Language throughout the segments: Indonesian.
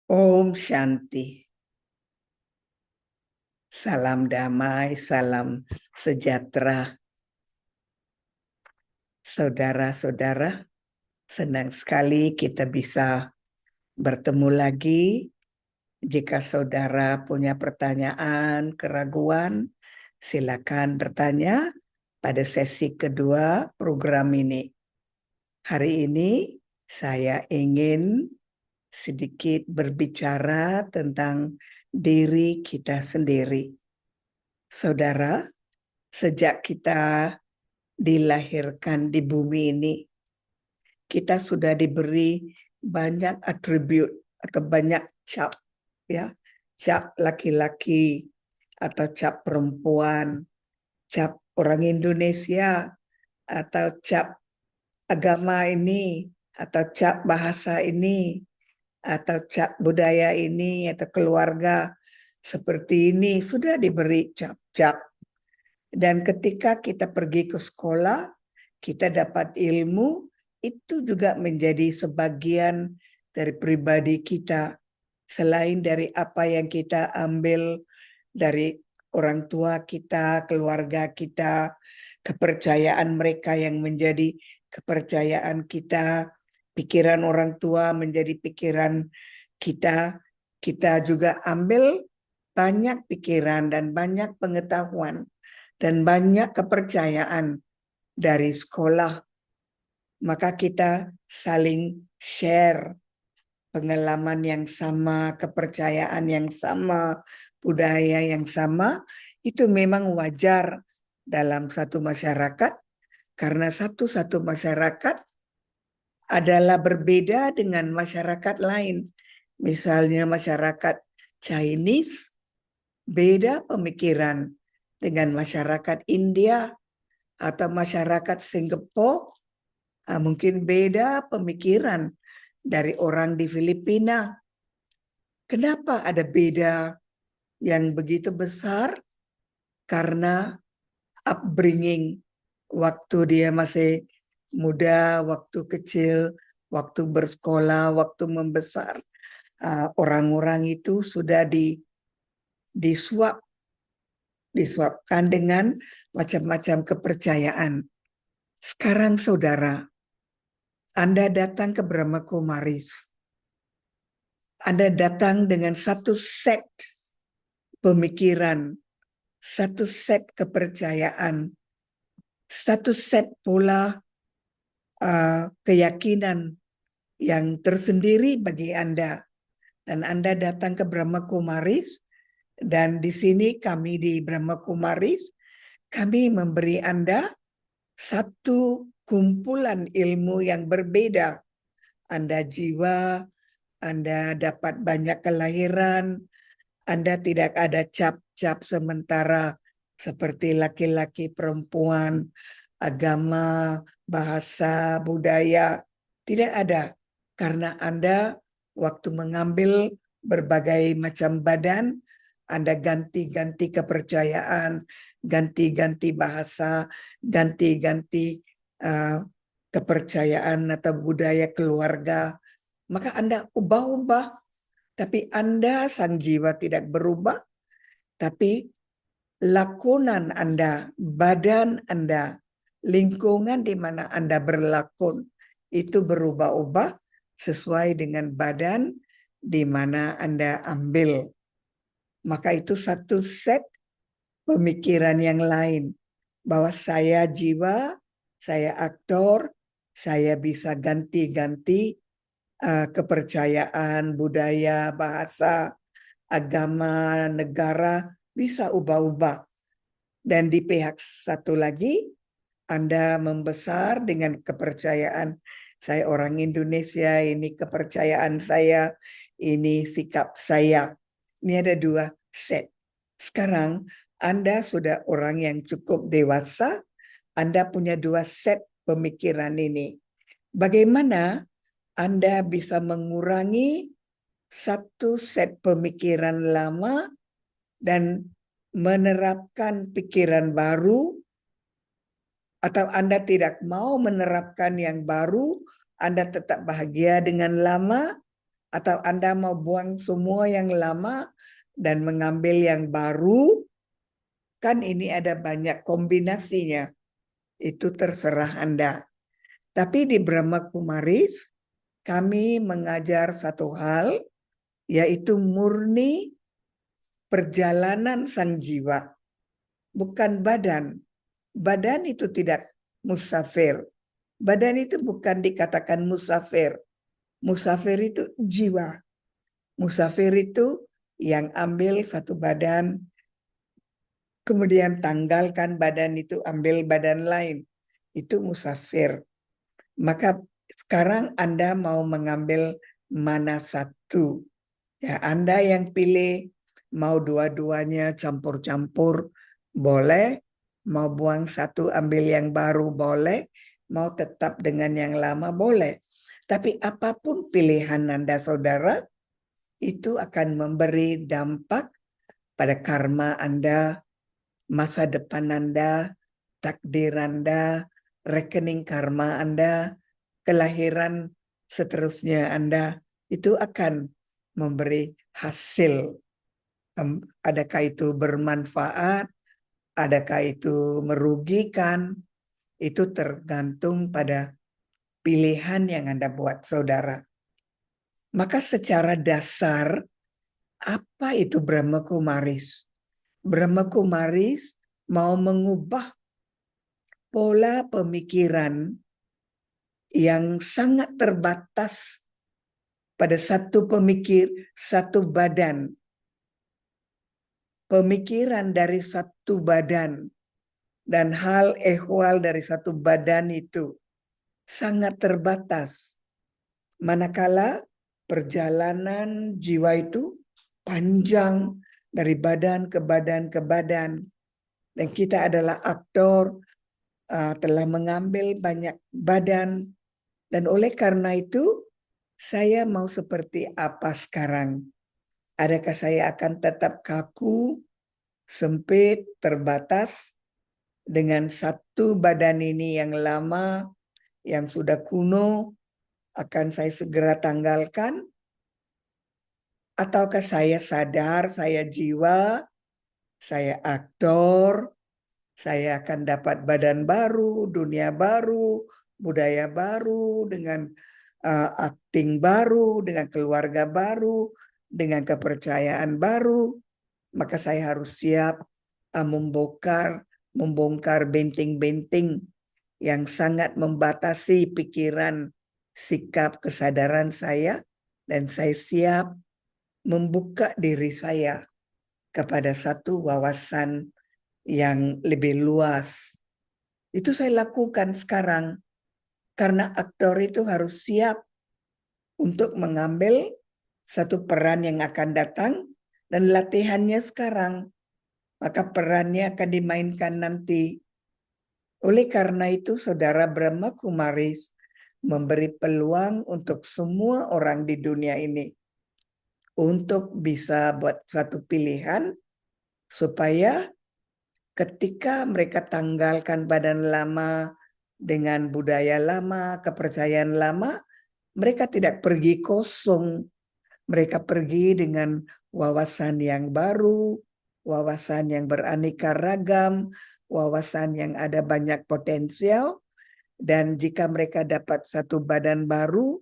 Om Shanti. Salam damai, salam sejahtera. Saudara-saudara, senang sekali kita bisa bertemu lagi. Jika saudara punya pertanyaan, keraguan, silakan bertanya pada sesi kedua program ini. Hari ini saya ingin sedikit berbicara tentang diri kita sendiri. Saudara, sejak kita dilahirkan di bumi ini, kita sudah diberi banyak atribut atau banyak cap, ya, cap laki-laki atau cap perempuan, cap orang Indonesia atau cap agama ini atau cap bahasa ini atau cap budaya ini atau keluarga seperti ini sudah diberi cap-cap. Dan ketika kita pergi ke sekolah, kita dapat ilmu, itu juga menjadi sebagian dari pribadi kita. Selain dari apa yang kita ambil dari orang tua kita, keluarga kita, kepercayaan mereka yang menjadi kepercayaan kita, pikiran orang tua menjadi pikiran kita, kita juga ambil banyak pikiran dan banyak pengetahuan dan banyak kepercayaan dari sekolah. Maka kita saling share pengalaman yang sama, kepercayaan yang sama, budaya yang sama. Itu memang wajar dalam satu masyarakat, karena satu masyarakat adalah berbeda dengan masyarakat lain. Misalnya masyarakat Chinese beda pemikiran dengan masyarakat India atau masyarakat Singapura, mungkin beda pemikiran dari orang di Filipina. Kenapa ada beda yang begitu besar? Karena upbringing, waktu dia masih muda, waktu kecil, waktu bersekolah, waktu membesar, orang-orang itu sudah disuapkan dengan macam-macam kepercayaan. Sekarang saudara, Anda datang ke Brahma Kumaris. Anda datang dengan satu set pemikiran, satu set kepercayaan, satu set pola keyakinan yang tersendiri bagi Anda. Dan Anda datang ke Brahma Kumaris, dan di sini kami di Brahma Kumaris, kami memberi Anda satu kumpulan ilmu yang berbeda. Anda jiwa, Anda dapat banyak kelahiran, Anda tidak ada cap-cap sementara seperti laki-laki, perempuan, agama, bahasa, budaya. Tidak ada. Karena Anda waktu mengambil berbagai macam badan, Anda ganti-ganti kepercayaan, ganti-ganti bahasa, ganti-ganti kepercayaan atau budaya keluarga. Maka Anda ubah-ubah, tapi Anda, sang jiwa, tidak berubah, tapi lakonan Anda, badan Anda, lingkungan di mana Anda berlakon, itu berubah-ubah sesuai dengan badan di mana Anda ambil. Maka itu satu set pemikiran yang lain, bahwa saya jiwa, saya aktor, saya bisa ganti-ganti kepercayaan, budaya, bahasa, agama, negara, bisa ubah-ubah. Dan di pihak satu lagi, Anda membesar dengan kepercayaan, saya orang Indonesia, ini kepercayaan saya, ini sikap saya. Ini ada dua set. Sekarang Anda sudah orang yang cukup dewasa, Anda punya dua set pemikiran ini. Bagaimana Anda bisa mengurangi satu set pemikiran lama dan menerapkan pikiran baru, atau Anda tidak mau menerapkan yang baru, Anda tetap bahagia dengan lama, Atau Anda mau buang semua yang lama dan mengambil yang baru? Kan ini ada banyak kombinasinya. Itu terserah Anda. Tapi di Brahma Kumaris, kami mengajar satu hal, yaitu murni perjalanan sang jiwa. Bukan badan. Badan itu tidak musafir. Badan itu bukan dikatakan musafir. Musafir itu jiwa. Musafir itu yang ambil satu badan, kemudian tanggalkan badan itu, ambil badan lain. Itu musafir. Maka sekarang Anda mau mengambil mana satu? Ya, Anda yang pilih mau dua-duanya campur-campur boleh, mau buang satu ambil yang baru boleh, mau tetap dengan yang lama boleh. Tapi apapun pilihan Anda saudara, itu akan memberi dampak pada karma Anda, masa depan Anda, takdir Anda, rekening karma Anda, kelahiran seterusnya Anda, itu akan memberi hasil. Adakah itu bermanfaat, adakah itu merugikan, itu tergantung pada pilihan yang Anda buat, saudara. Maka secara dasar, apa itu Brahma Kumaris? Brahma Kumaris mau mengubah pola pemikiran yang sangat terbatas pada satu pemikir, satu badan. Pemikiran dari satu badan dan hal ehwal dari satu badan itu sangat terbatas. Manakala perjalanan jiwa itu panjang dari badan ke badan ke badan. Dan kita adalah aktor, telah mengambil banyak badan. Dan oleh karena itu, saya mau seperti apa sekarang? Adakah saya akan tetap kaku, sempit, terbatas dengan satu badan ini yang lama, yang sudah kuno, akan saya segera tanggalkan? Ataukah saya sadar, saya jiwa, saya aktor, saya akan dapat badan baru, dunia baru, budaya baru, dengan acting baru, dengan keluarga baru, dengan kepercayaan baru. Maka saya harus siap membongkar benting-benting yang sangat membatasi pikiran, sikap, kesadaran saya. Dan saya siap membuka diri saya kepada satu wawasan yang lebih luas. Itu saya lakukan sekarang. Karena aktor itu harus siap untuk mengambil satu peran yang akan datang dan latihannya sekarang. Maka perannya akan dimainkan nanti. Oleh karena itu, Saudara Brahma Kumaris memberi peluang untuk semua orang di dunia ini untuk bisa buat satu pilihan supaya ketika mereka tanggalkan badan lama dengan budaya lama, kepercayaan lama, mereka tidak pergi kosong. Mereka pergi dengan wawasan yang baru, wawasan yang beraneka ragam, wawasan yang ada banyak potensial. Dan jika mereka dapat satu badan baru,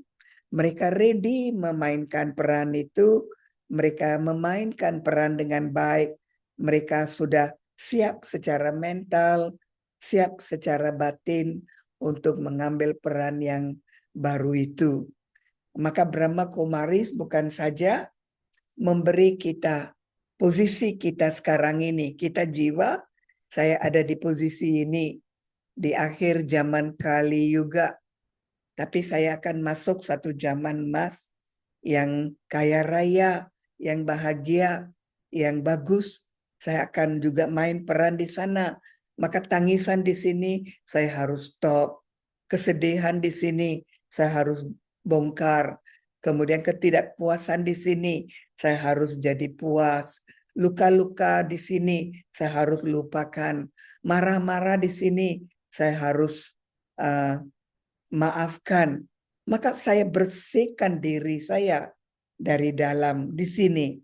mereka ready memainkan peran itu. Mereka memainkan peran dengan baik. Mereka sudah siap secara mental, siap secara batin untuk mengambil peran yang baru itu. Maka Brahma Kumaris bukan saja memberi kita posisi kita sekarang ini. Kita jiwa, saya ada di posisi ini di akhir zaman Kali Yuga. Tapi saya akan masuk satu zaman emas yang kaya raya, yang bahagia, yang bagus. Saya akan juga main peran di sana. Maka tangisan di sini saya harus stop. Kesedihan di sini saya harus bongkar. Kemudian ketidakpuasan di sini saya harus jadi puas. Luka-luka di sini saya harus lupakan. Marah-marah di sini saya harus maafkan. Maka saya bersihkan diri saya dari dalam di sini.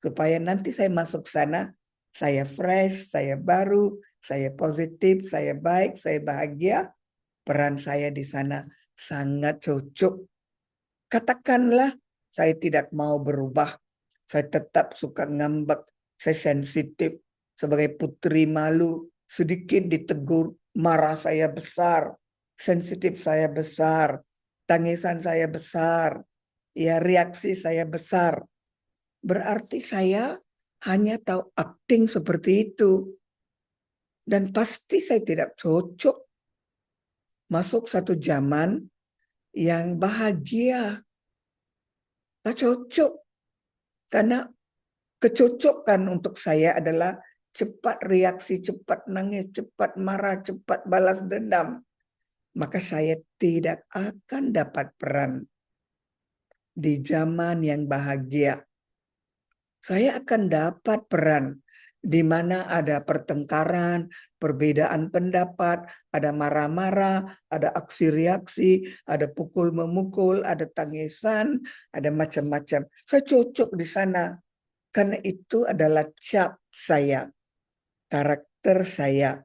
Supaya nanti saya masuk sana, saya fresh, saya baru, saya positif, saya baik, saya bahagia. Peran saya di sana sangat cocok. Katakanlah saya tidak mau berubah. Saya tetap suka ngambek. Saya sensitif. Sebagai putri malu, sedikit ditegur, marah saya besar. Sensitif saya besar. Tangisan saya besar. Ya, reaksi saya besar. Berarti saya hanya tahu acting seperti itu. Dan pasti saya tidak cocok masuk satu zaman yang bahagia. Tak cocok. Karena kecocokan untuk saya adalah cepat reaksi, cepat nangis, cepat marah, cepat balas dendam. Maka saya tidak akan dapat peran di zaman yang bahagia. Saya akan dapat peran di mana ada pertengkaran, perbedaan pendapat, ada marah-marah, ada aksi reaksi, ada pukul memukul, ada tangisan, ada macam-macam. Saya cocok di sana karena itu adalah cap saya, karakter saya,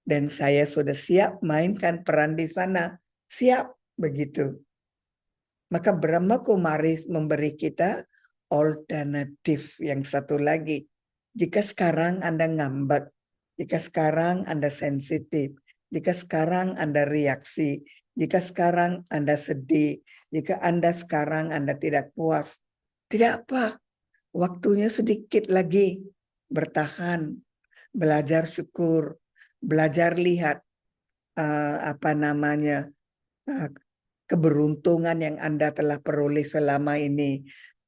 dan saya sudah siap mainkan peran di sana. Siap begitu. Maka Brahma Kumaris memberi kita alternatif yang satu lagi. Jika sekarang Anda ngambek, jika sekarang Anda sensitif, jika sekarang Anda reaksi, jika sekarang Anda sedih, jika Anda sekarang Anda tidak puas, tidak apa, waktunya sedikit lagi. Bertahan, belajar syukur, belajar lihat apa namanya keberuntungan yang Anda telah peroleh selama ini.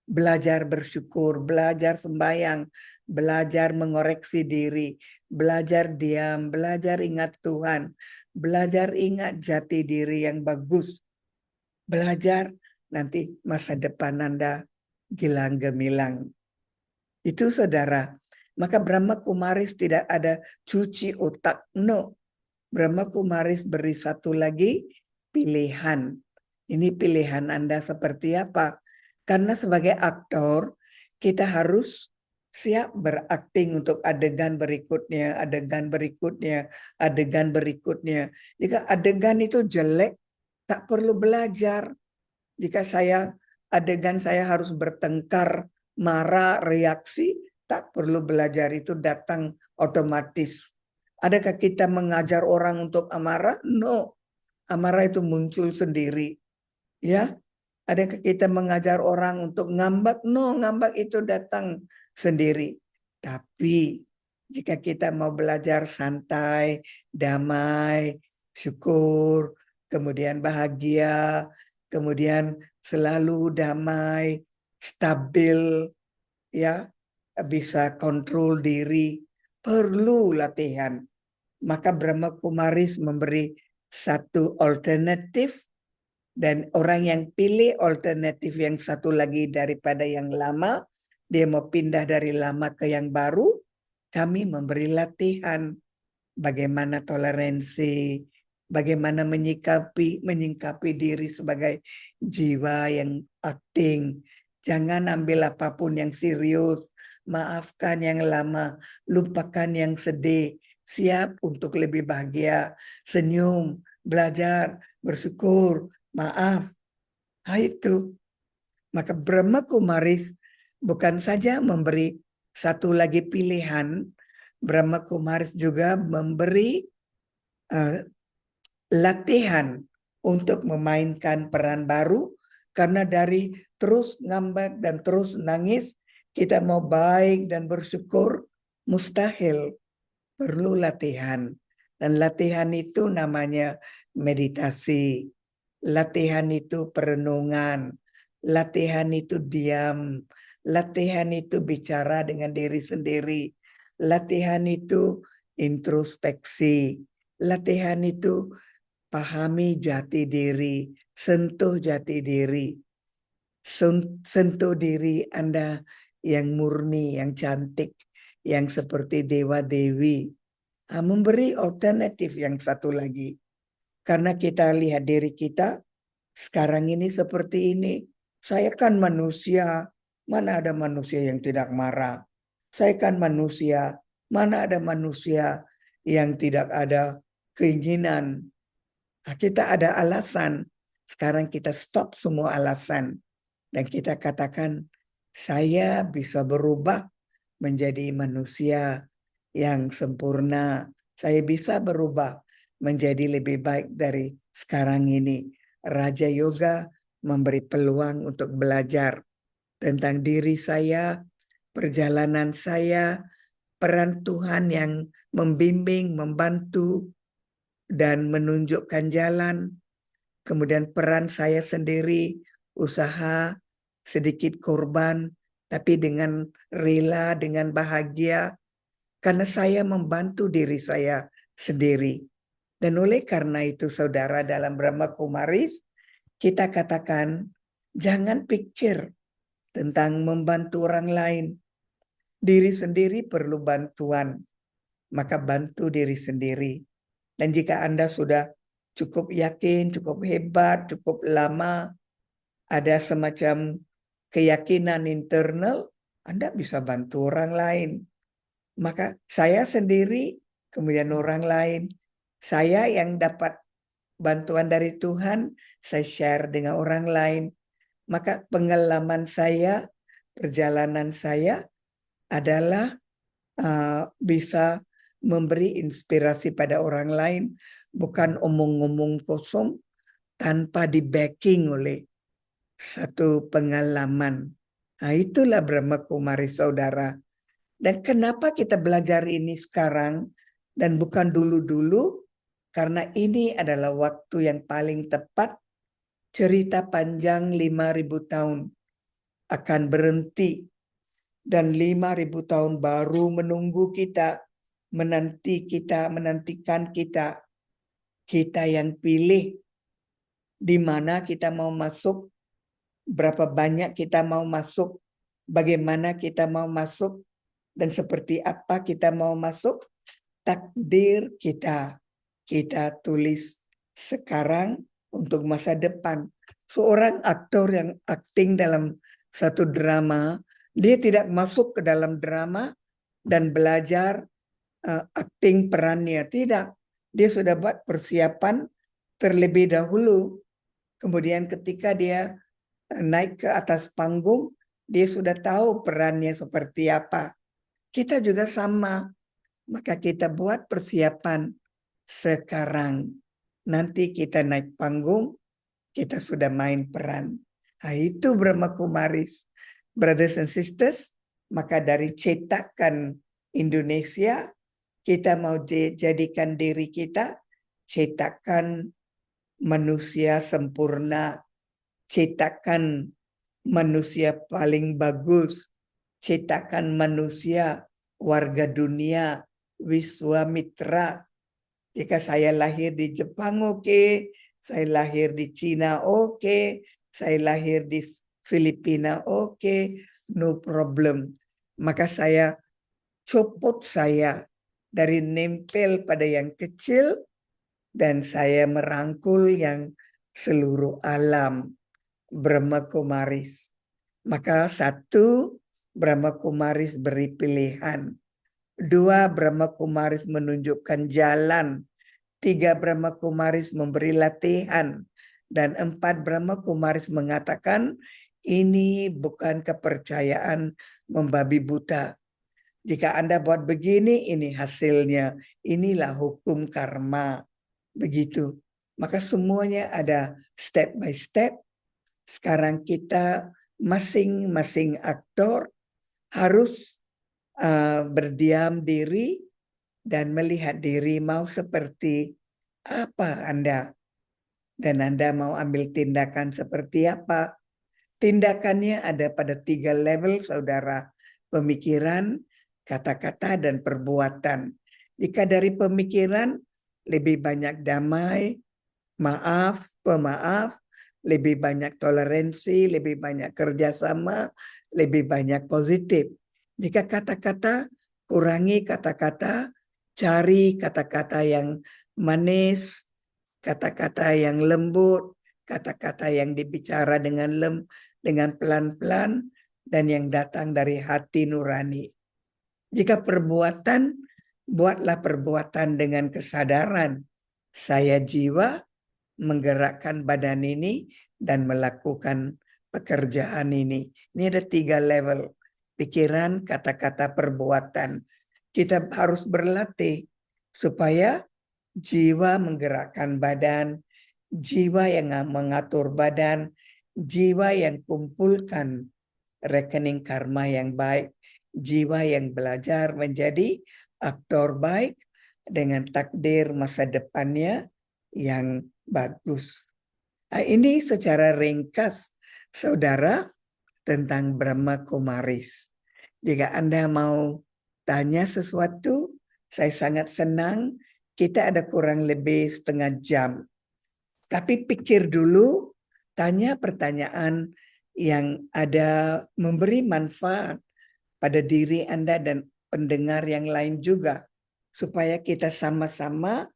Belajar bersyukur, belajar sembahyang, belajar mengoreksi diri, belajar diam, belajar ingat Tuhan, belajar ingat jati diri yang bagus. Belajar nanti masa depan Anda gilang gemilang. Itu saudara. Maka Brahma Kumaris tidak ada cuci otak. No. Brahma Kumaris beri satu lagi pilihan. Ini pilihan Anda seperti apa? Karena sebagai aktor, kita harus siap berakting untuk adegan berikutnya, adegan berikutnya, adegan berikutnya. Jika adegan itu jelek, tak perlu belajar. Jika adegan saya harus bertengkar, marah, reaksi, tak perlu belajar, itu datang otomatis. Adakah kita mengajar orang untuk amarah? No. Amarah itu muncul sendiri. Ya, adakah kita mengajar orang untuk ngambek? No, ngambek itu datang sendiri. Tapi jika kita mau belajar santai, damai, syukur, kemudian bahagia, kemudian selalu damai, stabil, ya, bisa kontrol diri, perlu latihan. Maka Brahma Kumaris memberi satu alternatif, dan orang yang pilih alternatif yang satu lagi daripada yang lama, dia mau pindah dari lama ke yang baru, kami memberi latihan bagaimana toleransi, bagaimana menyingkapi diri sebagai jiwa yang acting. Jangan ambil apapun yang serius, maafkan yang lama, lupakan yang sedih, siap untuk lebih bahagia, senyum, belajar, bersyukur, maaf. Nah, itu. Maka Brahma Kumaris bukan saja memberi satu lagi pilihan, Brahma Kumaris juga memberi latihan untuk memainkan peran baru, karena dari terus ngambek dan terus nangis, kita mau baik dan bersyukur, mustahil. Perlu latihan. Dan latihan itu namanya meditasi. Latihan itu perenungan. Latihan itu diam. Latihan itu bicara dengan diri sendiri. Latihan itu introspeksi. Latihan itu pahami jati diri, sentuh jati diri. Sentuh diri Anda yang murni, yang cantik, yang seperti dewa-dewi. Memberi alternatif yang satu lagi. Karena kita lihat diri kita, sekarang ini seperti ini, Saya kan manusia, mana ada manusia yang tidak marah. Saya kan manusia, mana ada manusia yang tidak ada keinginan. Nah, kita ada alasan. Sekarang kita stop semua alasan. Dan kita katakan, saya bisa berubah menjadi manusia yang sempurna. Saya bisa berubah menjadi lebih baik dari sekarang ini. Raja Yoga memberi peluang untuk belajar tentang diri saya, perjalanan saya, peran Tuhan yang membimbing, membantu, dan menunjukkan jalan. Kemudian peran saya sendiri, usaha, sedikit korban, tapi dengan rela, dengan bahagia, karena saya membantu diri saya sendiri. Dan oleh karena itu, saudara, dalam Brahma Kumaris, kita katakan, jangan pikir tentang membantu orang lain. Diri sendiri perlu bantuan, maka bantu diri sendiri. Dan jika Anda sudah cukup yakin, cukup hebat, cukup lama, ada semacam keyakinan internal, Anda bisa bantu orang lain. Maka saya sendiri, kemudian orang lain, saya yang dapat bantuan dari Tuhan, saya share dengan orang lain. Maka pengalaman saya, perjalanan saya adalah bisa memberi inspirasi pada orang lain, bukan omong-omong kosong tanpa di backing oleh satu pengalaman. Nah, itulah Brahma Kumaris, saudara. Dan kenapa kita belajar ini sekarang dan bukan dulu-dulu? Karena ini adalah waktu yang paling tepat. Cerita panjang 5.000 tahun akan berhenti. Dan 5.000 tahun baru menunggu kita, menantikan kita. Kita yang pilih di mana kita mau masuk, berapa banyak kita mau masuk, bagaimana kita mau masuk, dan seperti apa kita mau masuk. Takdir kita tulis sekarang untuk masa depan. Seorang aktor yang akting dalam satu drama, dia tidak masuk ke dalam drama dan belajar akting perannya. Tidak. Dia sudah buat persiapan terlebih dahulu. Kemudian ketika dia naik ke atas panggung, dia sudah tahu perannya seperti apa. Kita juga sama. Maka kita buat persiapan sekarang. Nanti kita naik panggung, kita sudah main peran. Nah, itu Brahma Kumaris. Brothers and sisters, maka dari cetakan Indonesia, kita mau jadikan diri kita cetakan manusia sempurna, cetakan manusia paling bagus, cetakan manusia warga dunia, Wiswamitra. Jika saya lahir di Jepang, oke. Saya lahir di Cina, oke. Saya lahir di Filipina, oke. No problem. Maka saya copot saya dari nempel pada yang kecil dan saya merangkul yang seluruh alam. Brahma Kumaris. Maka satu, Brahma Kumaris beri pilihan. Dua, Brahma Kumaris menunjukkan jalan. Tiga, Brahma Kumaris memberi latihan. Dan empat, Brahma Kumaris mengatakan ini bukan kepercayaan membabi buta. Jika Anda buat begini, ini hasilnya. Inilah hukum karma. Begitu. Maka semuanya ada step by step. Sekarang kita masing-masing aktor harus berdiam diri dan melihat diri mau seperti apa Anda. Dan Anda mau ambil tindakan seperti apa. Tindakannya ada pada 3 level, saudara. Pemikiran, kata-kata, dan perbuatan. Jika dari pemikiran, lebih banyak damai, maaf, pemaaf, lebih banyak toleransi, lebih banyak kerjasama, lebih banyak positif. Jika kata-kata, kurangi kata-kata, cari kata-kata yang manis, kata-kata yang lembut, kata-kata yang dibicara dengan dengan pelan-pelan dan yang datang dari hati nurani. Jika perbuatan, buatlah perbuatan dengan kesadaran. Saya jiwa menggerakkan badan ini dan melakukan pekerjaan ini. Ini ada 3 level. Pikiran, kata-kata, perbuatan. Kita harus berlatih supaya jiwa menggerakkan badan, jiwa yang mengatur badan, jiwa yang kumpulkan rekening karma yang baik, jiwa yang belajar menjadi aktor baik dengan takdir masa depannya yang bagus. Nah, ini secara ringkas, saudara, tentang Brahma Kumaris. Jika Anda mau tanya sesuatu, saya sangat senang. Kita ada kurang lebih setengah jam. Tapi pikir dulu, tanya pertanyaan yang ada memberi manfaat pada diri Anda dan pendengar yang lain juga. Supaya kita sama-sama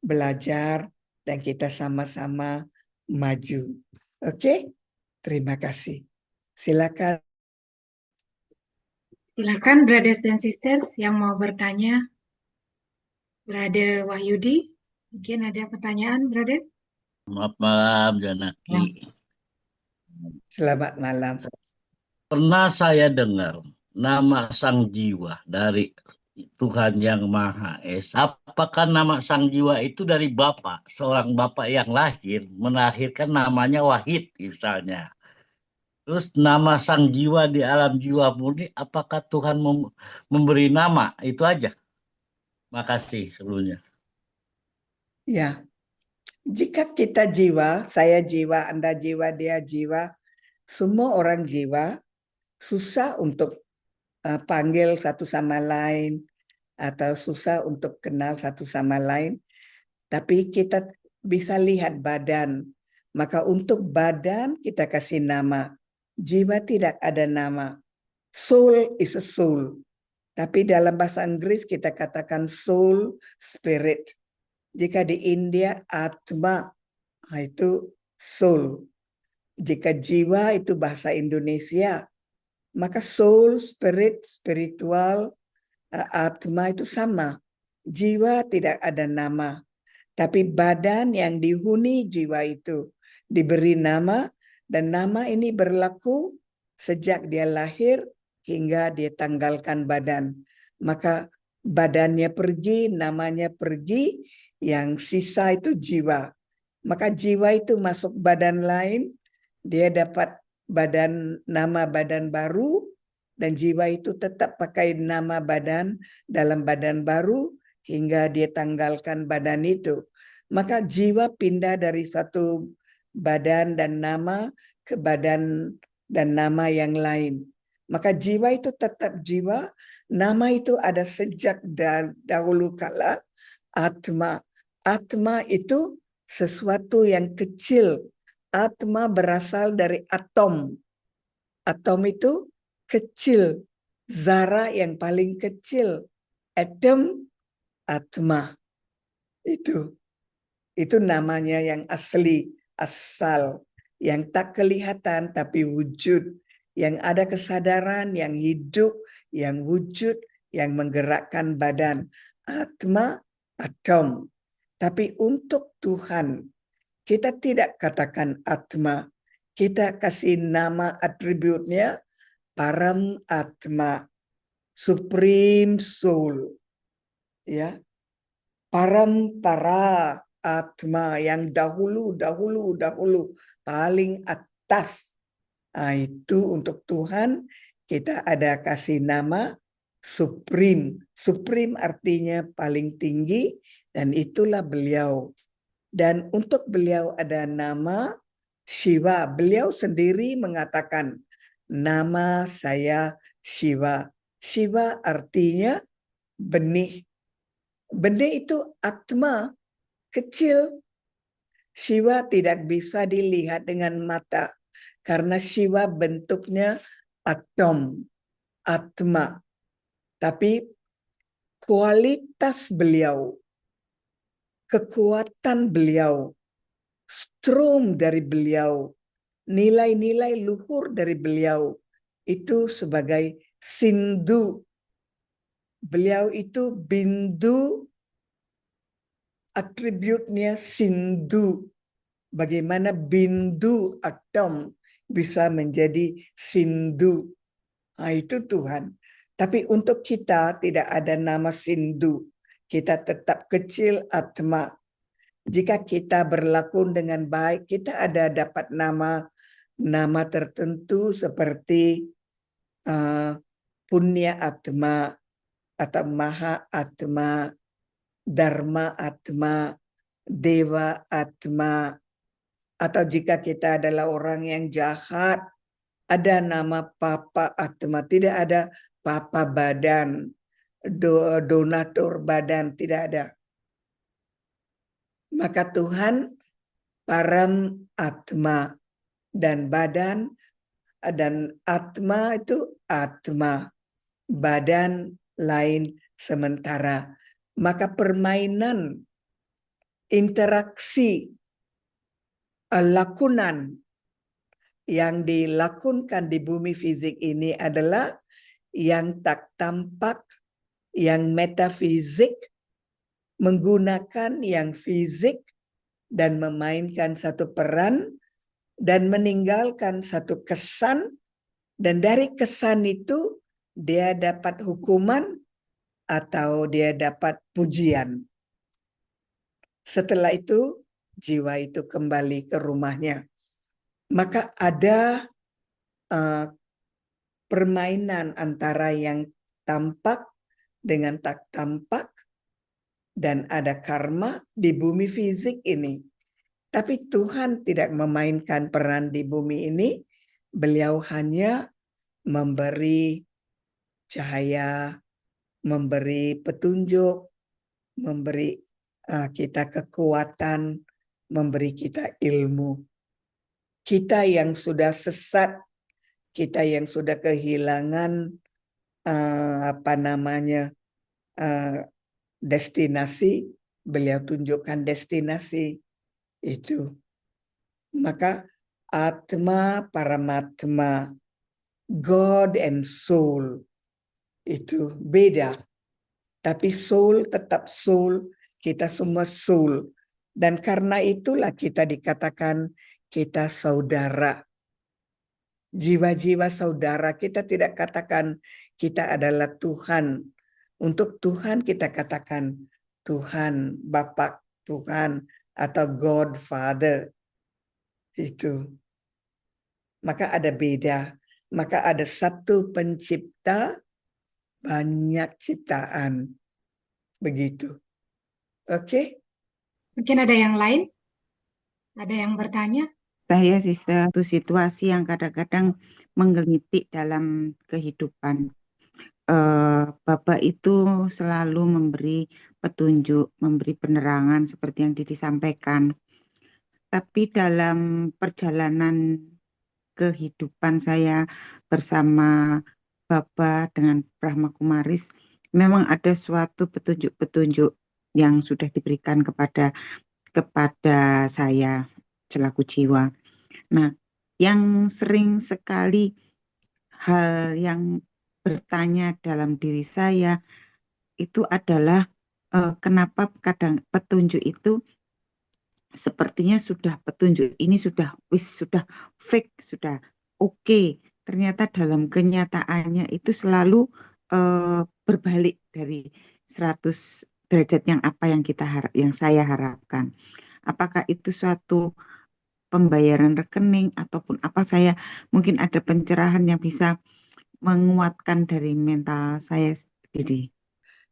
belajar dan kita sama-sama maju. Oke, terima kasih. Silakan. Silakan brothers dan sisters yang mau bertanya. Brother Wahyudi, mungkin ada pertanyaan, brother? Selamat malam, Janaki. Selamat malam. Pernah saya dengar nama Sang Jiwa dari Tuhan Yang Maha Esa. Apakah nama Sang Jiwa itu dari Bapak, seorang Bapak yang lahir, melahirkan namanya Wahid misalnya. Terus nama Sang Jiwa di alam jiwa murni, apakah Tuhan memberi nama? Itu aja. Makasih sebelumnya. Ya, jika kita jiwa, saya jiwa, Anda jiwa, dia jiwa, semua orang jiwa, susah untuk panggil satu sama lain atau susah untuk kenal satu sama lain. Tapi kita bisa lihat badan. Maka untuk badan kita kasih nama. Jiwa tidak ada nama. Soul is a soul. Tapi dalam bahasa Inggris kita katakan soul, spirit. Jika di India atma, itu soul. Jika jiwa itu bahasa Indonesia, maka soul, spirit, spiritual, atma itu sama. Jiwa tidak ada nama. Tapi badan yang dihuni jiwa itu diberi nama, dan nama ini berlaku sejak dia lahir hingga dia tanggalkan badan. Maka badannya pergi, namanya pergi, yang sisa itu jiwa. Maka jiwa itu masuk badan lain, dia dapat nama badan baru, dan jiwa itu tetap pakai nama badan dalam badan baru hingga dia tanggalkan badan itu. Maka jiwa pindah dari satu badan dan nama ke badan dan nama yang lain. Maka jiwa itu tetap jiwa, nama itu ada sejak dahulu kala, atma. Atma itu sesuatu yang kecil. Atma berasal dari atom. Atom itu kecil, zara yang paling kecil, atom, atma. Itu namanya yang asli, asal, yang tak kelihatan tapi wujud, yang ada kesadaran, yang hidup, yang wujud, yang menggerakkan badan. Atma, atom. Tapi untuk Tuhan, kita tidak katakan atma. Kita kasih nama atributnya param atma, supreme soul. Ya, param para atma, yang dahulu paling atas. Nah, itu untuk Tuhan kita ada kasih nama supreme. Supreme artinya paling tinggi, dan itulah beliau. Dan untuk beliau ada nama Shiva. Beliau sendiri mengatakan, nama saya Shiva. Shiva artinya benih. Benih itu atma, kecil. Shiva tidak bisa dilihat dengan mata karena Shiva bentuknya atom, atma. Tapi kualitas beliau, kekuatan beliau, strom dari beliau, nilai-nilai luhur dari beliau itu sebagai sindu. Beliau itu bindu, atributnya sindu. Bagaimana bindu atom bisa menjadi sindu. Nah, itu Tuhan. Tapi untuk kita tidak ada nama sindu. Kita tetap kecil atma. Jika kita berlaku dengan baik, kita ada dapat nama tertentu seperti punya atma atau maha atma, dharma atma, dewa atma. Atau jika kita adalah orang yang jahat, ada nama papa atma. Tidak ada papa badan, donatur badan, tidak ada. Maka Tuhan param atma, dan badan dan atma itu atma, badan lain sementara. Maka permainan, interaksi, lakunan yang dilakukan di bumi fisik ini adalah yang tak tampak, yang metafisik, menggunakan yang fisik dan memainkan satu peran dan meninggalkan satu kesan, dan dari kesan itu dia dapat hukuman atau dia dapat pujian. Setelah itu jiwa itu kembali ke rumahnya. Maka ada permainan antara yang tampak dengan tak tampak, dan ada karma di bumi fisik ini. Tapi Tuhan tidak memainkan peran di bumi ini. Beliau hanya memberi cahaya, memberi petunjuk, memberi kita kekuatan, memberi kita ilmu. Kita yang sudah sesat, kita yang sudah kehilangan destinasi, beliau tunjukkan destinasi itu. Maka atma paramatma, God and soul, itu beda. Tapi soul tetap soul, kita semua soul. Dan karena itulah kita dikatakan kita saudara. Jiwa-jiwa saudara, kita tidak katakan kita adalah Tuhan. Untuk Tuhan kita katakan Tuhan Bapa, Tuhan, atau God Father. Itu. Maka ada beda. Maka ada satu pencipta, banyak ciptaan. Begitu. Oke? Mungkin ada yang lain? Ada yang bertanya? Saya satu situasi yang kadang-kadang menggelitik dalam kehidupan. Bapak itu selalu memberi petunjuk, memberi penerangan seperti yang disampaikan. Tapi dalam perjalanan kehidupan saya bersama Bapak dengan Brahma Kumaris, memang ada suatu petunjuk-petunjuk yang sudah diberikan kepada saya selaku jiwa. Nah, yang sering sekali hal yang bertanya dalam diri saya itu adalah kenapa kadang petunjuk itu sepertinya petunjuk ini sudah fake, sudah oke. Ternyata dalam kenyataannya itu selalu berbalik dari 100 derajat yang saya harapkan. Apakah itu suatu pembayaran rekening ataupun apa, saya mungkin ada pencerahan yang bisa menguatkan dari mental saya sendiri.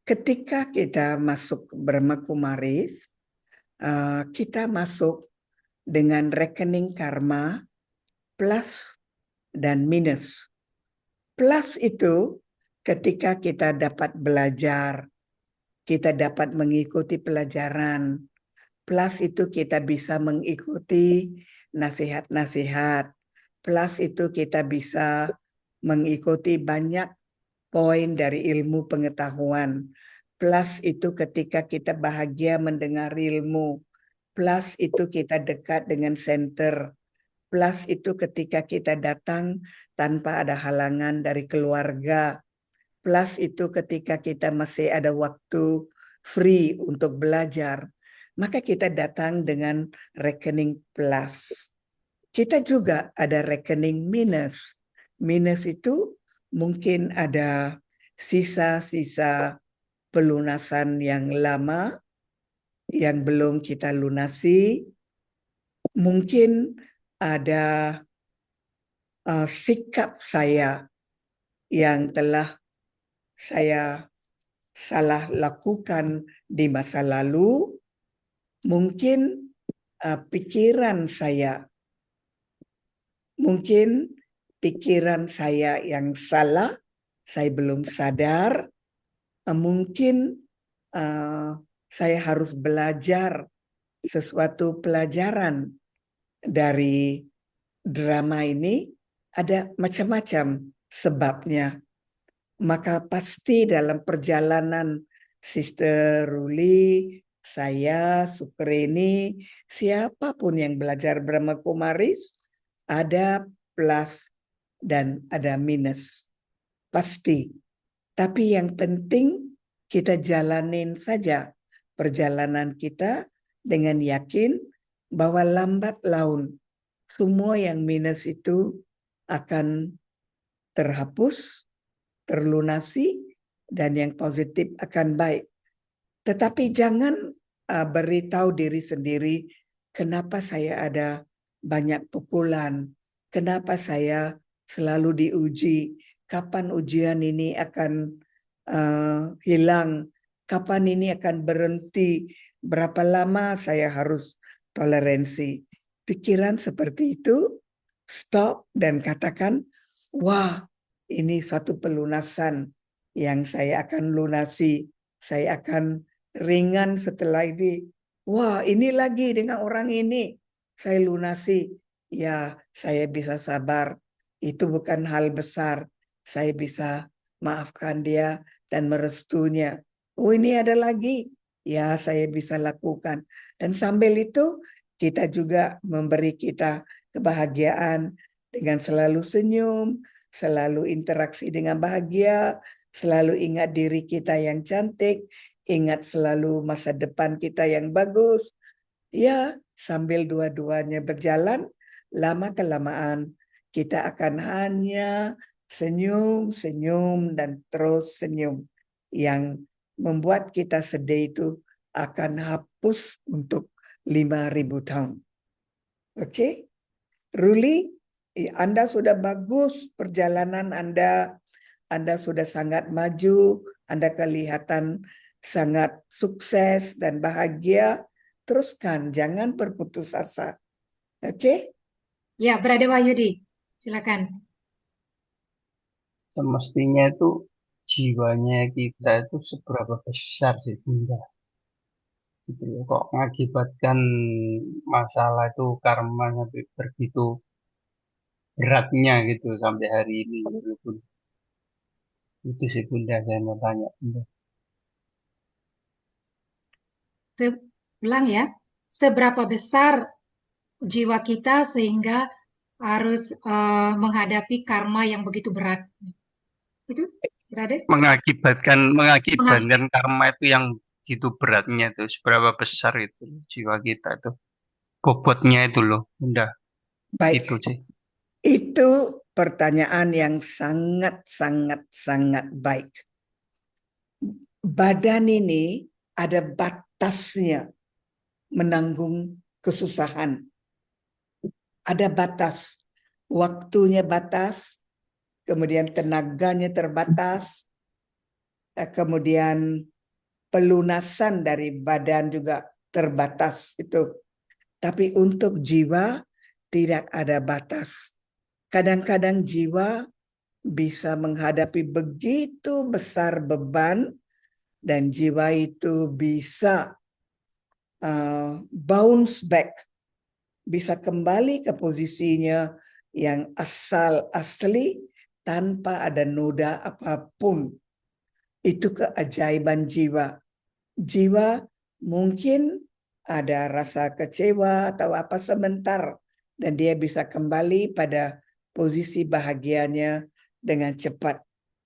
Ketika kita masuk Brahma Kumaris, kita masuk dengan rekening karma plus dan minus. Plus itu ketika kita dapat belajar, kita dapat mengikuti pelajaran. Plus itu kita bisa mengikuti nasihat-nasihat. Plus itu kita bisa mengikuti banyak poin dari ilmu pengetahuan. Plus itu ketika kita bahagia mendengar ilmu. Plus itu kita dekat dengan center. Plus itu ketika kita datang tanpa ada halangan dari keluarga. Plus itu ketika kita masih ada waktu free untuk belajar. Maka kita datang dengan rekening plus. Kita juga ada rekening minus. Minus itu mungkin ada sisa-sisa pelunasan yang lama yang belum kita lunasi. Mungkin ada sikap saya yang telah saya salah lakukan di masa lalu. Mungkin pikiran saya yang salah, saya belum sadar. Mungkin saya harus belajar sesuatu pelajaran dari drama ini. Ada macam-macam sebabnya. Maka pasti dalam perjalanan Sister Ruli, saya, Sukreni, siapapun yang belajar Brahma Kumaris, ada plus dan ada minus. Pasti. Tapi yang penting kita jalanin saja perjalanan kita dengan yakin bahwa lambat laun semua yang minus itu akan terhapus, terlunasi, dan yang positif akan baik. Tetapi jangan beritahu diri sendiri, kenapa saya ada banyak pukulan, kenapa saya selalu diuji, kapan ujian ini akan hilang, kapan ini akan berhenti, berapa lama saya harus toleransi. Pikiran seperti itu, stop dan katakan, wah, ini satu pelunasan yang saya akan lunasi. Saya akan ringan setelah ini. Wah, ini lagi dengan orang ini. Saya lunasi. Ya, saya bisa sabar. Itu bukan hal besar. Saya bisa maafkan dia dan merestunya. Oh, ini ada lagi. Ya, saya bisa lakukan. Dan sambil itu, kita juga memberi kita kebahagiaan dengan selalu senyum, selalu interaksi dengan bahagia, selalu ingat diri kita yang cantik, ingat selalu masa depan kita yang bagus. Ya, sambil dua-duanya berjalan, lama-kelamaan kita akan hanya senyum, senyum, dan terus senyum. Yang membuat kita sedih itu akan hapus untuk 5.000 tahun. Oke? Ruli, Anda sudah bagus perjalanan Anda. Anda sudah sangat maju, Anda kelihatan sangat sukses dan bahagia. Teruskan, jangan berputus asa. Oke? Ya, Brother Wahyudi, silakan. Semestinya itu jiwanya kita itu seberapa besar sih Bunda? Gitu ya. Kok mengakibatkan masalah itu karma sampai begitu beratnya gitu sampai hari ini gitu Bunda. Itu sih Bunda saya mau tanya Bunda. Ulang ya, seberapa besar jiwa kita sehingga harus menghadapi karma yang begitu berat. Itu, Brother? Mengakibatkan karma itu yang gitu beratnya itu seberapa besar itu jiwa kita itu bobotnya itu loh Bunda. Baik. Itu sih. Itu pertanyaan yang sangat baik. Badan ini ada batasnya menanggung kesusahan. Ada batas. Waktunya batas, kemudian tenaganya terbatas, kemudian pelunasan dari badan juga terbatas itu. Tapi untuk jiwa tidak ada batas. Kadang-kadang jiwa bisa menghadapi begitu besar beban dan jiwa itu bisa bounce back, bisa kembali ke posisinya yang asli tanpa ada noda apapun. Itu keajaiban jiwa. Jiwa mungkin ada rasa kecewa atau apa sebentar, dan dia bisa kembali pada posisi bahagianya dengan cepat.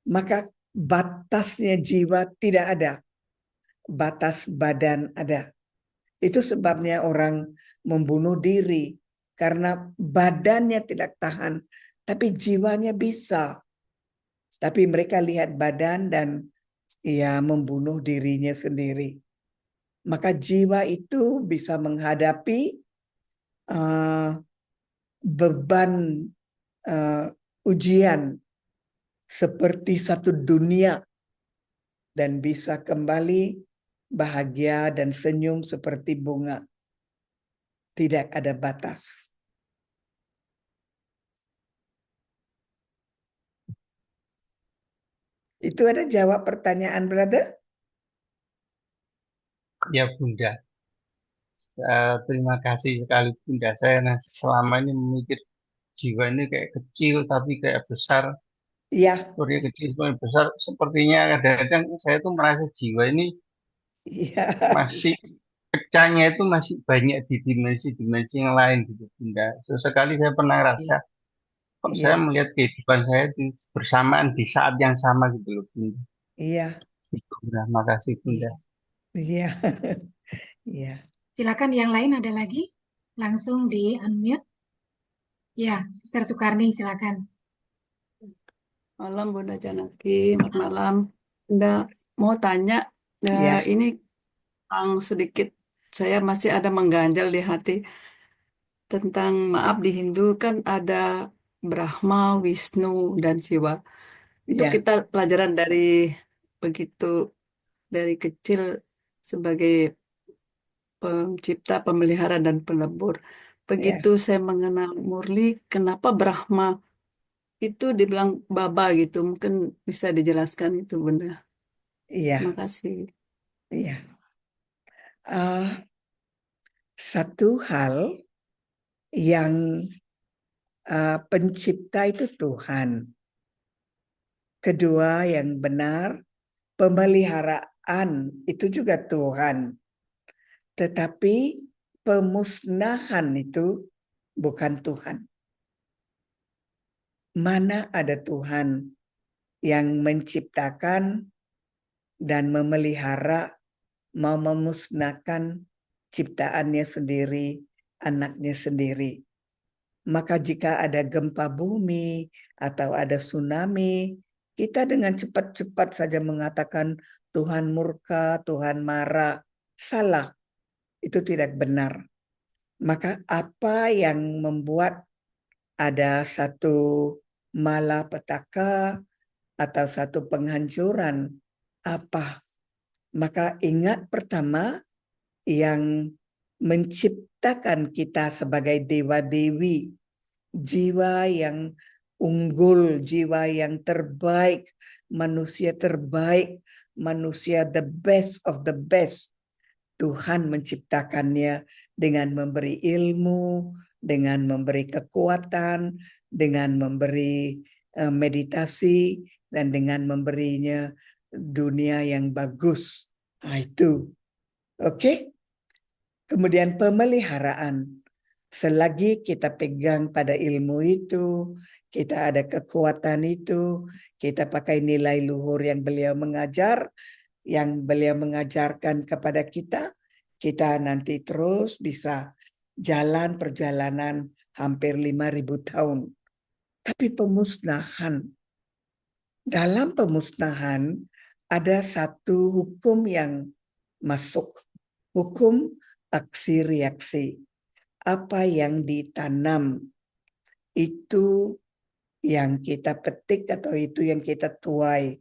Maka batasnya jiwa tidak ada, batas badan ada. Itu sebabnya orang membunuh diri karena badannya tidak tahan, tapi jiwanya bisa. Tapi mereka lihat badan dan ya membunuh dirinya sendiri. Maka jiwa itu bisa menghadapi beban ujian seperti satu dunia dan bisa kembali bahagia dan senyum seperti bunga. Tidak ada batas. Itu ada jawab pertanyaan, brother? Ya Bunda, terima kasih sekali Bunda. Saya selama ini memikir jiwa ini kayak kecil tapi kayak besar. Iya, Seperti kecil seperti besar. Sepertinya kadang-kadang saya tuh merasa jiwa ini iya, masih pecahnya itu masih banyak di dimensi-dimensi yang lain gitu Bunda. Sesekali saya pernah rasa kok saya iya, melihat kehidupan saya itu bersamaan di saat yang sama gitu loh Bunda. iya, Itu Bunda, makasih Bunda. iya, iya. Silakan yang lain ada lagi? Langsung di unmute. Ya, Sister Sukarni silakan. Malam Bunda Janaki, selamat malam. Bunda mau tanya, Ya, ini yang sedikit saya masih ada mengganjal di hati tentang maaf di Hindu kan ada Brahma, Wisnu, dan Siwa. Itu ya, kita pelajaran dari begitu dari kecil sebagai pencipta, pemelihara, dan pelebur. Begitu ya, saya mengenal Murli, kenapa Brahma itu dibilang Baba gitu? Mungkin bisa dijelaskan itu Bunda. Terima iya, kasih. iya. Satu hal yang pencipta itu Tuhan. Kedua yang benar, pemeliharaan itu juga Tuhan. Tetapi pemusnahan itu bukan Tuhan. Mana ada Tuhan yang menciptakan dan memelihara, mau memusnahkan ciptaannya sendiri, anaknya sendiri. Maka jika ada gempa bumi atau ada tsunami, kita dengan cepat-cepat saja mengatakan Tuhan murka, Tuhan marah. Salah, itu tidak benar. Maka apa yang membuat ada satu malapetaka atau satu penghancuran? Apa? Maka ingat pertama yang menciptakan kita sebagai dewa-dewi, jiwa yang unggul, jiwa yang terbaik, manusia terbaik, manusia the best of the best. Tuhan menciptakannya dengan memberi ilmu, dengan memberi kekuatan, dengan memberi meditasi, dan dengan memberinya dunia yang bagus. Nah, itu. Oke. Kemudian pemeliharaan. Selagi kita pegang pada ilmu itu, kita ada kekuatan itu, kita pakai nilai luhur yang beliau mengajar, yang beliau mengajarkan kepada kita nanti terus bisa jalan perjalanan hampir 5.000 tahun. Tapi pemusnahan. Dalam pemusnahan ada satu hukum yang masuk. Hukum aksi reaksi. Apa yang ditanam itu yang kita petik atau itu yang kita tuai.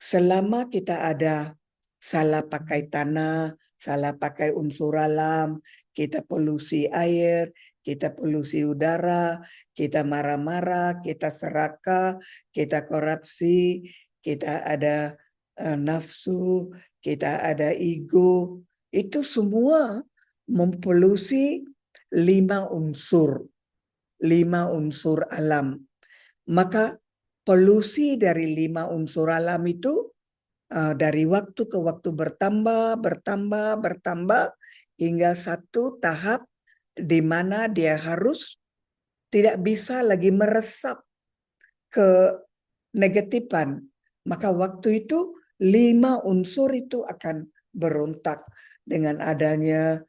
Selama kita ada salah pakai tanah, salah pakai unsur alam, kita polusi air, kita polusi udara, kita marah-marah, kita serakah, kita korupsi, kita ada nafsu, kita ada ego. Itu semua mempolusi 5 unsur alam. Maka polusi dari 5 unsur alam itu dari waktu ke waktu bertambah hingga satu tahap di mana dia harus tidak bisa lagi meresap ke negatifan, maka waktu itu 5 unsur itu akan berontak dengan adanya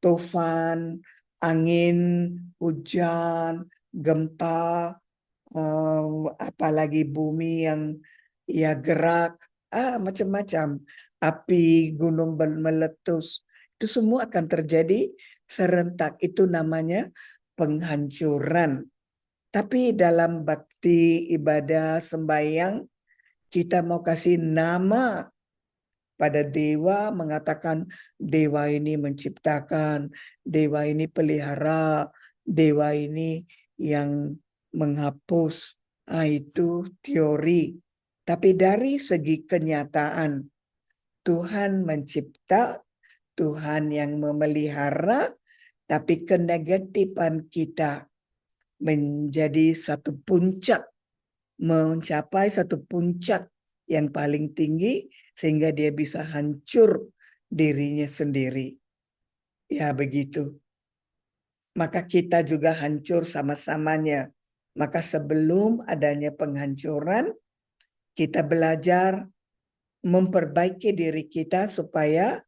tufan, angin, hujan, gempa, apalagi bumi yang ya gerak, macam-macam, api, gunung meletus, itu semua akan terjadi serentak. Itu namanya penghancuran. Tapi dalam bakti ibadah sembahyang, kita mau kasih nama pada dewa, mengatakan dewa ini menciptakan, dewa ini pelihara, dewa ini yang menghapus. Itu teori. Tapi dari segi kenyataan, Tuhan mencipta, Tuhan yang memelihara, tapi kenegatifan kita menjadi satu puncak, mencapai satu puncak yang paling tinggi sehingga dia bisa hancur dirinya sendiri. Ya begitu. Maka kita juga hancur sama-samanya. Maka sebelum adanya penghancuran, kita belajar memperbaiki diri kita supaya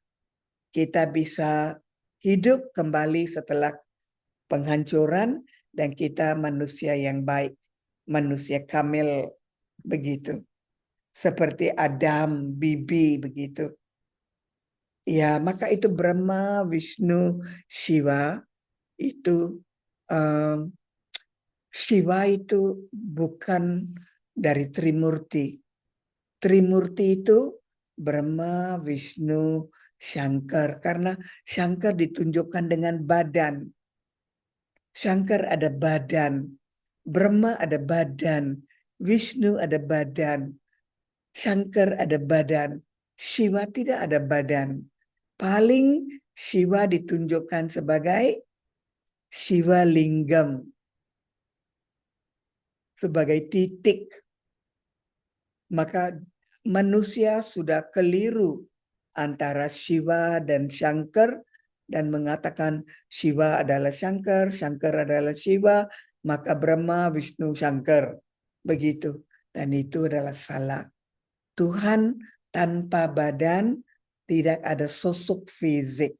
kita bisa hidup kembali setelah penghancuran dan kita manusia yang baik, manusia kamil begitu. Seperti Adam, Bibi begitu. Ya, maka itu Brahma, Vishnu, Shiva itu Shiva itu bukan dari Trimurti. Trimurti itu Brahma, Vishnu, Shankar. Karena Shankar ditunjukkan dengan badan. Shankar ada badan. Brahma ada badan. Vishnu ada badan. Shankar ada badan. Shiva tidak ada badan. Paling Shiva ditunjukkan sebagai Shiva Lingam. Sebagai titik. Maka manusia sudah keliru antara Shiva dan Shankar dan mengatakan Shiva adalah Shankar, Shankar adalah Shiva, maka Brahma, Vishnu, Shankar. Begitu. Dan itu adalah salah. Tuhan tanpa badan, tidak ada sosok fisik.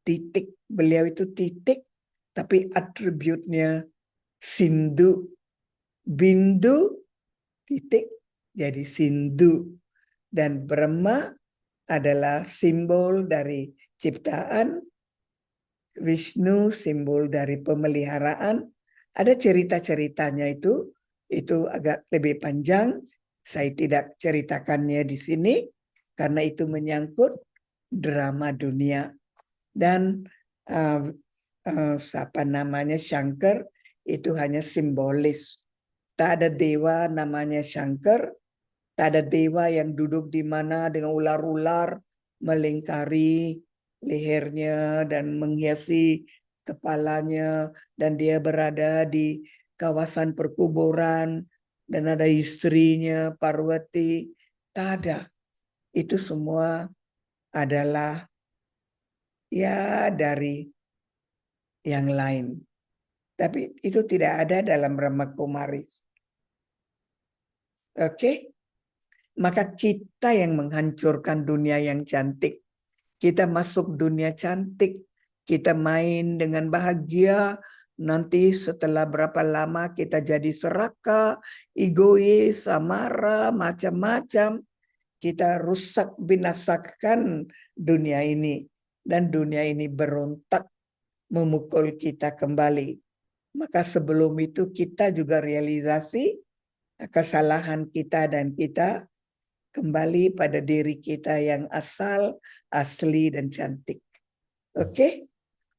Titik. Beliau itu titik, tapi atributnya Sindhu. Bindu, titik, jadi Sindhu. Dan Brahma adalah simbol dari ciptaan, Vishnu simbol dari pemeliharaan. Ada cerita-ceritanya itu agak lebih panjang. Saya tidak ceritakannya di sini karena itu menyangkut drama dunia. Dan siapa namanya Shankar itu hanya simbolis. Tak ada dewa namanya Shankar. Tak ada dewa yang duduk di mana dengan ular-ular melingkari lehernya dan menghiasi kepalanya. Dan dia berada di kawasan perkuburan. Dan ada istrinya Parwati. Tak ada. Itu semua adalah ya dari yang lain. Tapi itu tidak ada dalam Brahma Kumaris. Oke? Maka kita yang menghancurkan dunia yang cantik. Kita masuk dunia cantik. Kita main dengan bahagia. Nanti setelah berapa lama kita jadi serakah, egois, marah, macam-macam. Kita rusak, binasakan dunia ini. Dan dunia ini berontak memukul kita kembali. Maka sebelum itu kita juga realisasi kesalahan kita dan kita kembali pada diri kita yang asal, asli dan cantik. Oke?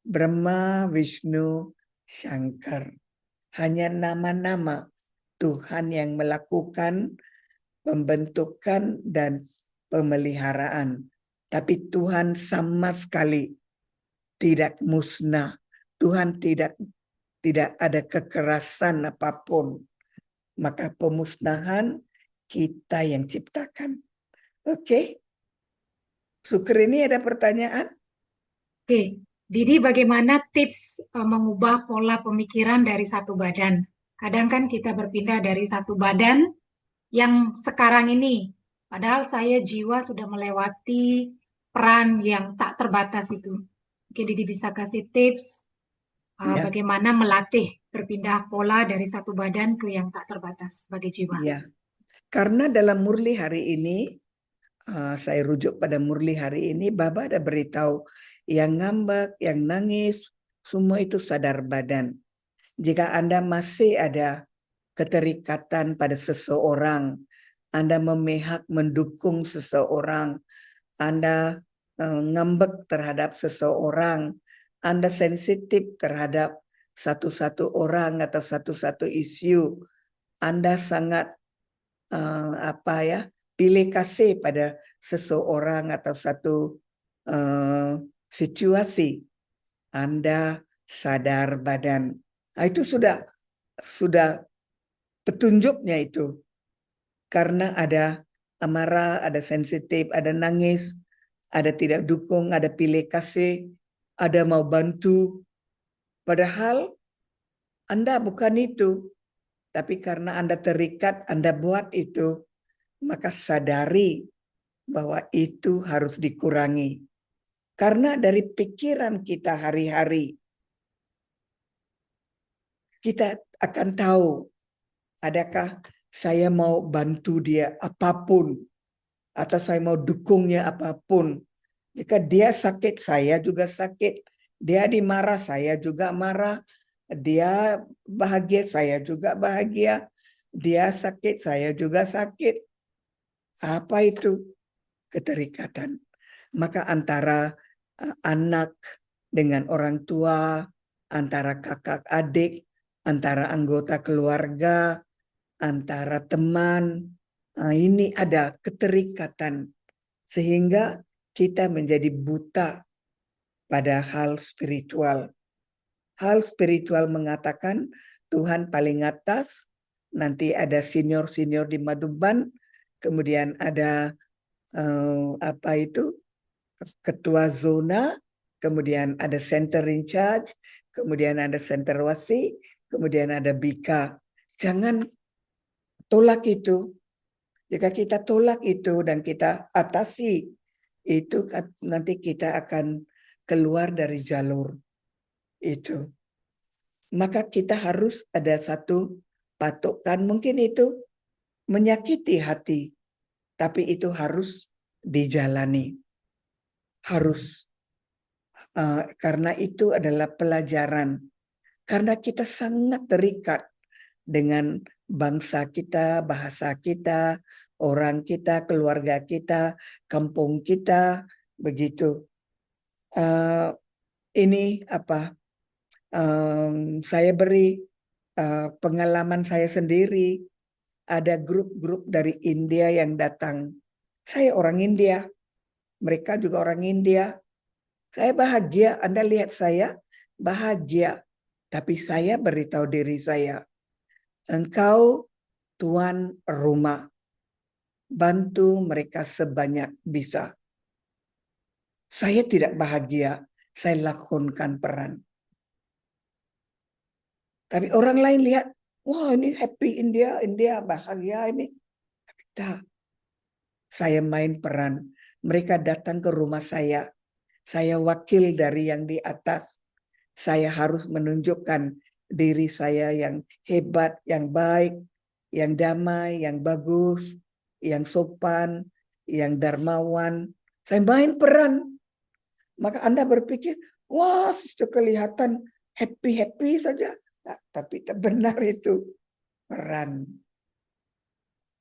Brahma, Vishnu, Shankar. Hanya nama-nama Tuhan yang melakukan pembentukan dan pemeliharaan. Tapi Tuhan sama sekali tidak musnah. Tuhan tidak ada kekerasan apapun. Maka pemusnahan kita yang ciptakan. Oke. Sukri, ini ada pertanyaan? Oke, Didi, bagaimana tips mengubah pola pemikiran dari satu badan? Kadang kan kita berpindah dari satu badan yang sekarang ini, padahal saya jiwa sudah melewati peran yang tak terbatas itu. Mungkin Didi bisa kasih tips Ya, bagaimana melatih berpindah pola dari satu badan ke yang tak terbatas sebagai jiwa. ya. Karena dalam Murli hari ini, saya rujuk pada Murli hari ini, Baba ada beritahu yang ngambek, yang nangis, semua itu sadar badan. Jika Anda masih ada keterikatan pada seseorang, Anda memihak mendukung seseorang, Anda ngambek terhadap seseorang, Anda sensitif terhadap satu-satu orang atau satu-satu isu, Anda sangat pilih kasih pada seseorang atau satu situasi, Anda sadar badan. Nah, itu sudah petunjuknya itu. Karena ada amarah, ada sensitif, ada nangis, ada tidak dukung, ada pilih kasih, ada mau bantu. Padahal Anda bukan itu. Tapi karena Anda terikat, Anda buat itu, maka sadari bahwa itu harus dikurangi. Karena dari pikiran kita hari-hari, kita akan tahu, adakah saya mau bantu dia apapun, atau saya mau dukungnya apapun. Jika dia sakit, saya juga sakit. Dia dimarah, saya juga marah. Dia bahagia, saya juga bahagia. Dia sakit, saya juga sakit. Apa itu? Keterikatan. Maka antara anak dengan orang tua, antara kakak adik, antara anggota keluarga, antara teman, ini ada keterikatan sehingga kita menjadi buta pada hal spiritual. Hal spiritual mengatakan Tuhan paling atas, nanti ada senior-senior di Madhuban, kemudian ada ketua zona, kemudian ada center in charge, kemudian ada center wasi, kemudian ada bika. Jangan tolak itu. Jika kita tolak itu dan kita atasi itu, nanti kita akan keluar dari jalur itu. Maka kita harus ada satu patokan, mungkin itu menyakiti hati, tapi itu harus dijalani. Harus. Karena itu adalah pelajaran. Karena kita sangat terikat dengan bangsa kita, bahasa kita, orang kita, keluarga kita, kampung kita, begitu. Ini saya beri pengalaman saya sendiri. Ada grup-grup dari India yang datang. Saya orang India, mereka juga orang India. Saya bahagia, Anda lihat saya bahagia. Tapi saya beritahu diri saya, engkau tuan rumah. Bantu mereka sebanyak bisa. Saya tidak bahagia, saya lakonkan peran. Tapi orang lain lihat, wah ini happy India bahagia ini. Tidak. Saya main peran. Mereka datang ke rumah saya. Saya wakil dari yang di atas. Saya harus menunjukkan diri saya yang hebat, yang baik, yang damai, yang bagus, yang sopan, yang dermawan. Saya main peran. Maka Anda berpikir, wah, itu kelihatan happy-happy saja. Nah, tapi tak benar itu peran.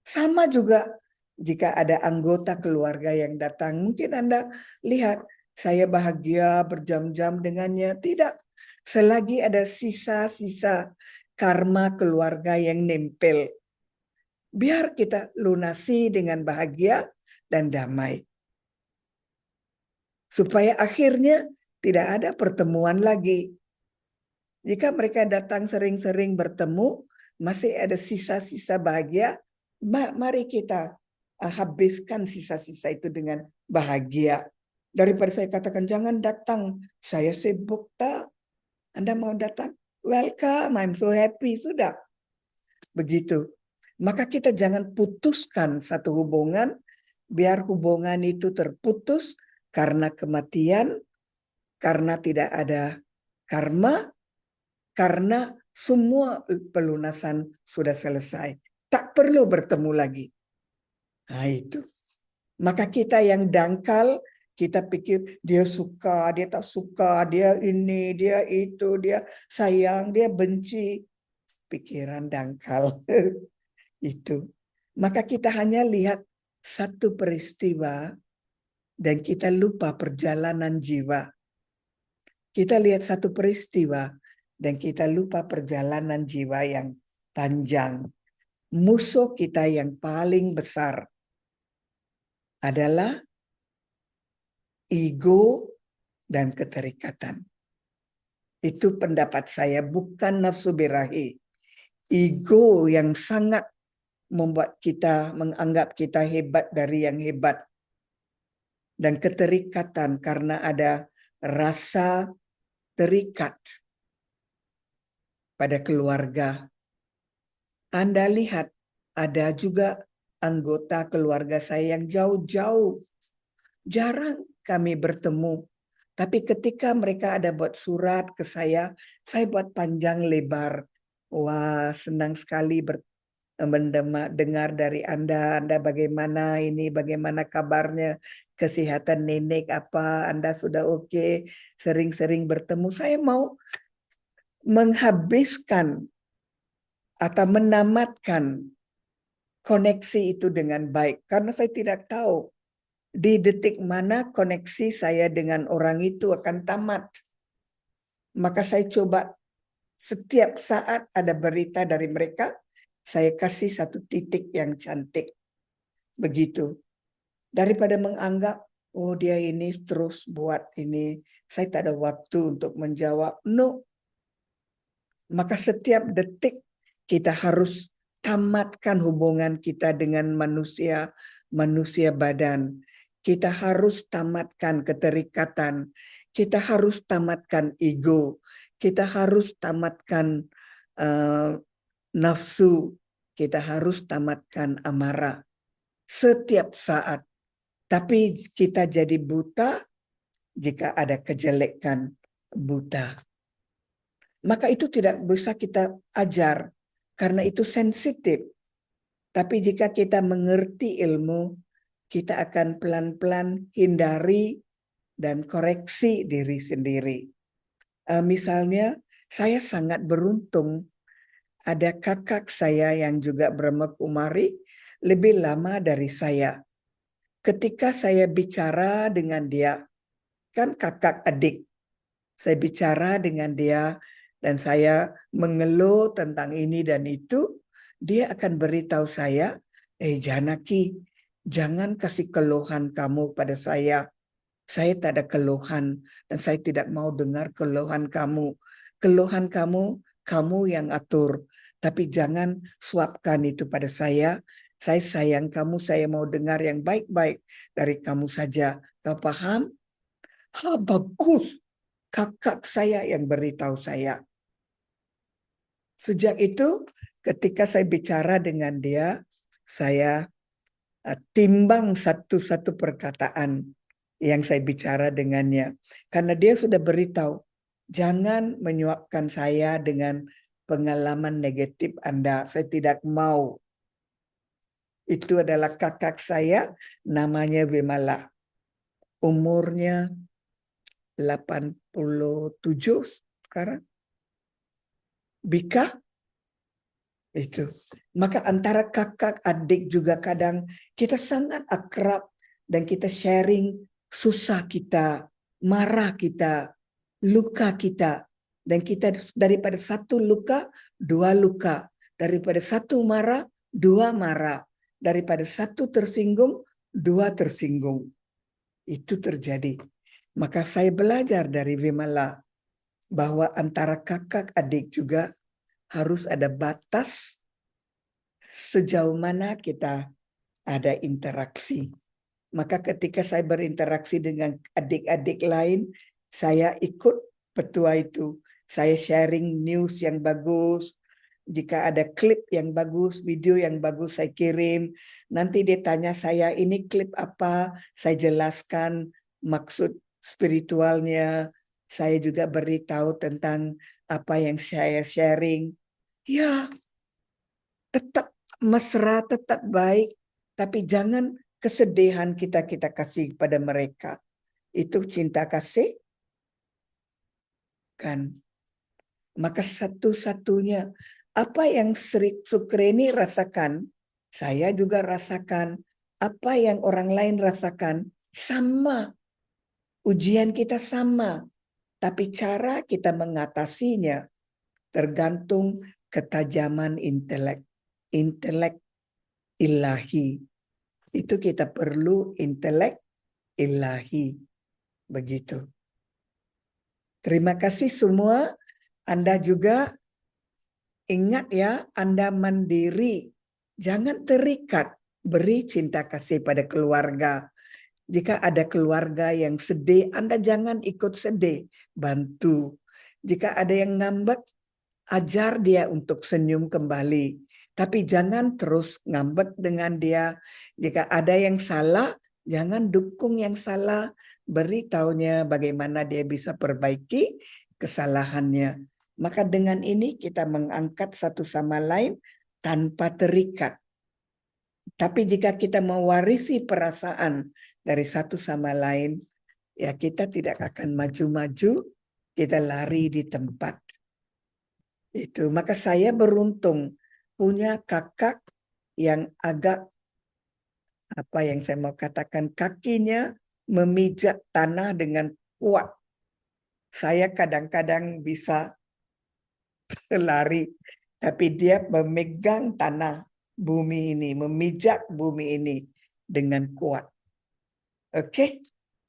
Sama juga jika ada anggota keluarga yang datang. Mungkin Anda lihat, saya bahagia berjam-jam dengannya. Tidak. Selagi ada sisa-sisa karma keluarga yang nempel. Biar kita lunasi dengan bahagia dan damai. Supaya akhirnya tidak ada pertemuan lagi. Jika mereka datang sering-sering bertemu, masih ada sisa-sisa bahagia, mari kita habiskan sisa-sisa itu dengan bahagia. Daripada saya katakan jangan datang, saya sibuk tak. Anda mau datang? Welcome, I'm so happy. Sudah. Begitu. Maka kita jangan putuskan satu hubungan, biar hubungan itu terputus karena kematian, karena tidak ada karma, karena semua pelunasan sudah selesai. Tak perlu bertemu lagi. Nah itu. Maka kita yang dangkal, kita pikir dia suka, dia tak suka, dia ini, dia itu, dia sayang, dia benci. Pikiran dangkal. Itu. Maka kita hanya lihat satu peristiwa dan kita lupa perjalanan jiwa. Kita lihat satu peristiwa dan kita lupa perjalanan jiwa yang panjang. Musuh kita yang paling besar adalah ego dan keterikatan. Itu pendapat saya, bukan nafsu birahi. Ego yang sangat membuat kita menganggap kita hebat dari yang hebat. Dan keterikatan karena ada rasa terikat pada keluarga. Anda lihat, ada juga anggota keluarga saya yang jauh-jauh. Jarang kami bertemu. Tapi ketika mereka ada buat surat ke saya buat panjang lebar. Wah, senang sekali mendengar dari Anda bagaimana ini, bagaimana kabarnya, kesehatan nenek apa, Anda sudah oke, sering-sering bertemu. Saya mau menghabiskan atau menamatkan koneksi itu dengan baik. Karena saya tidak tahu di detik mana koneksi saya dengan orang itu akan tamat. Maka saya coba setiap saat ada berita dari mereka, saya kasih satu titik yang cantik. Begitu. Daripada menganggap, oh dia ini terus buat ini, saya tak ada waktu untuk menjawab. No. Maka setiap detik kita harus tamatkan hubungan kita dengan manusia badan. Kita harus tamatkan keterikatan. Kita harus tamatkan ego. Kita harus tamatkan nafsu. Kita harus tamatkan amarah. Setiap saat. Tapi kita jadi buta jika ada kejelekan, buta. Maka itu tidak bisa kita ajar karena itu sensitif. Tapi jika kita mengerti ilmu, kita akan pelan-pelan hindari dan koreksi diri sendiri. Misalnya, saya sangat beruntung ada kakak saya yang juga Brahma Kumari lebih lama dari saya. Ketika saya bicara dengan dia, kan kakak adik, saya bicara dengan dia dan saya mengeluh tentang ini dan itu, dia akan beritahu saya, Janaki, jangan kasih keluhan kamu pada saya. Saya tak ada keluhan dan saya tidak mau dengar keluhan kamu. Keluhan kamu, kamu yang atur. Tapi jangan suapkan itu pada saya. Saya sayang kamu, saya mau dengar yang baik-baik dari kamu saja. Kau paham? Bagus. Kakak saya yang beritahu saya. Sejak itu, ketika saya bicara dengan dia, saya timbang satu-satu perkataan yang saya bicara dengannya. Karena dia sudah beritahu, jangan menyuapkan saya dengan pengalaman negatif Anda. Saya tidak mau. Itu adalah kakak saya, namanya Wimala. Umurnya 87 sekarang. Bika itu. Maka antara kakak adik juga kadang kita sangat akrab dan kita sharing susah kita, marah kita, luka kita. Dan kita daripada satu luka, dua luka. Daripada satu marah, dua marah. Daripada satu tersinggung, dua tersinggung. Itu terjadi. Maka saya belajar dari Wimala bahwa antara kakak adik juga harus ada batas sejauh mana kita ada interaksi. Maka ketika saya berinteraksi dengan adik-adik lain, saya ikut petua itu. Saya sharing news yang bagus. Jika ada klip yang bagus, video yang bagus, saya kirim. Nanti dia tanya saya, ini klip apa? Saya jelaskan maksud spiritualnya. Saya juga beritahu tentang apa yang saya sharing. Ya, tetap mesra, tetap baik. Tapi jangan kesedihan kita kasih pada mereka. Itu cinta kasih kan. Maka satu-satunya apa yang Sri Sukreni rasakan, saya juga rasakan. Apa yang orang lain rasakan sama. Ujian kita sama. Tapi cara kita mengatasinya tergantung ketajaman intelek. Intelek ilahi. Itu kita perlu intelek ilahi. Begitu. Terima kasih semua. Anda juga ingat ya, Anda mandiri. Jangan terikat. Beri cinta kasih pada keluarga. Jika ada keluarga yang sedih, Anda jangan ikut sedih. Bantu. Jika ada yang ngambek, ajar dia untuk senyum kembali. Tapi jangan terus ngambek dengan dia. Jika ada yang salah, jangan dukung yang salah. Beritahunya bagaimana dia bisa perbaiki kesalahannya. Maka dengan ini kita mengangkat satu sama lain tanpa terikat. Tapi jika kita mewarisi perasaan dari satu sama lain, ya kita tidak akan maju-maju, kita lari di tempat. Itu. Maka saya beruntung punya kakak yang agak apa yang saya mau katakan, kakinya memijak tanah dengan kuat. Saya kadang-kadang bisa lari, tapi dia memegang tanah bumi ini, memijak bumi ini dengan kuat. Oke,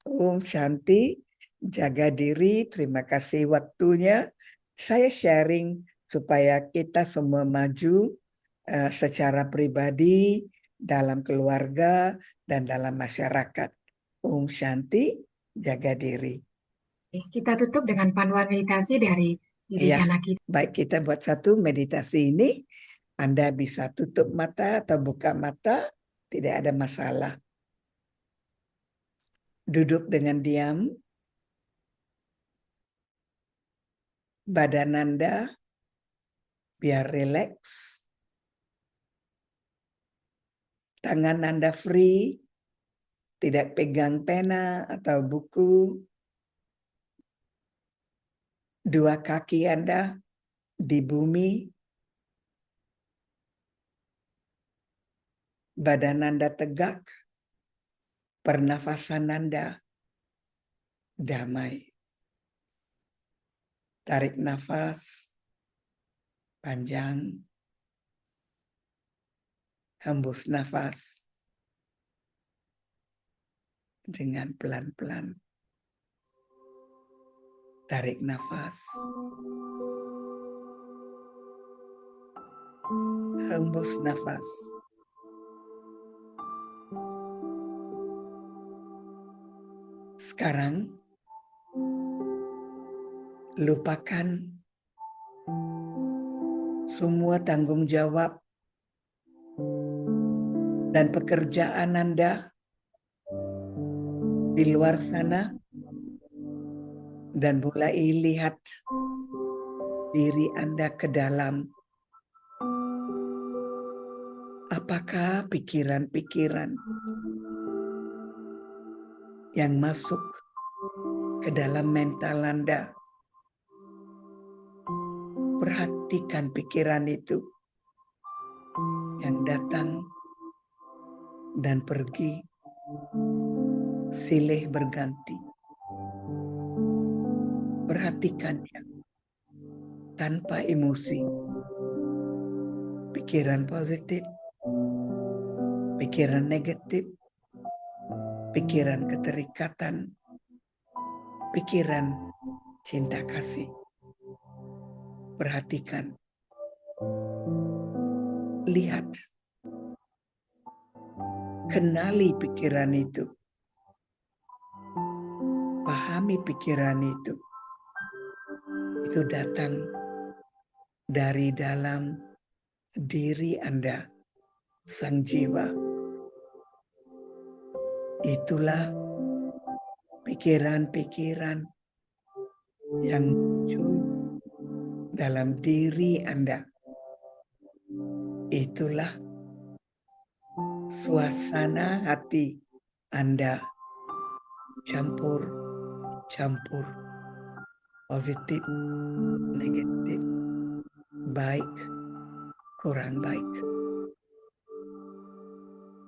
Om Shanti, jaga diri, terima kasih waktunya. Saya sharing supaya kita semua maju secara pribadi, dalam keluarga, dan dalam masyarakat. Om Shanti, jaga diri. Kita tutup dengan panduan meditasi dari Didi Iya, Janaki. baik kita buat satu meditasi ini. Anda bisa tutup mata atau buka mata, tidak ada masalah. Duduk dengan diam. Badan Anda biar rileks. Tangan Anda free, tidak pegang pena atau buku. Dua kaki Anda di bumi. Badan Anda tegak. Pernafasan Anda damai. Tarik nafas panjang. Hembus nafas dengan pelan-pelan. Tarik nafas. Hembus nafas. Sekarang lupakan semua tanggung jawab dan pekerjaan Anda di luar sana dan mulai lihat diri Anda ke dalam. Apakah pikiran-pikiran yang masuk ke dalam mental Anda? Perhatikan pikiran itu yang datang dan pergi silih berganti. Perhatikannya tanpa emosi. Pikiran positif, pikiran negatif, pikiran keterikatan, pikiran cinta kasih. Perhatikan. Lihat kenali pikiran itu, pahami pikiran itu datang dari dalam diri Anda, sang jiwa. Itulah pikiran-pikiran yang muncul dalam diri Anda. Itulah suasana hati Anda, campur, positif, negatif, baik, kurang baik.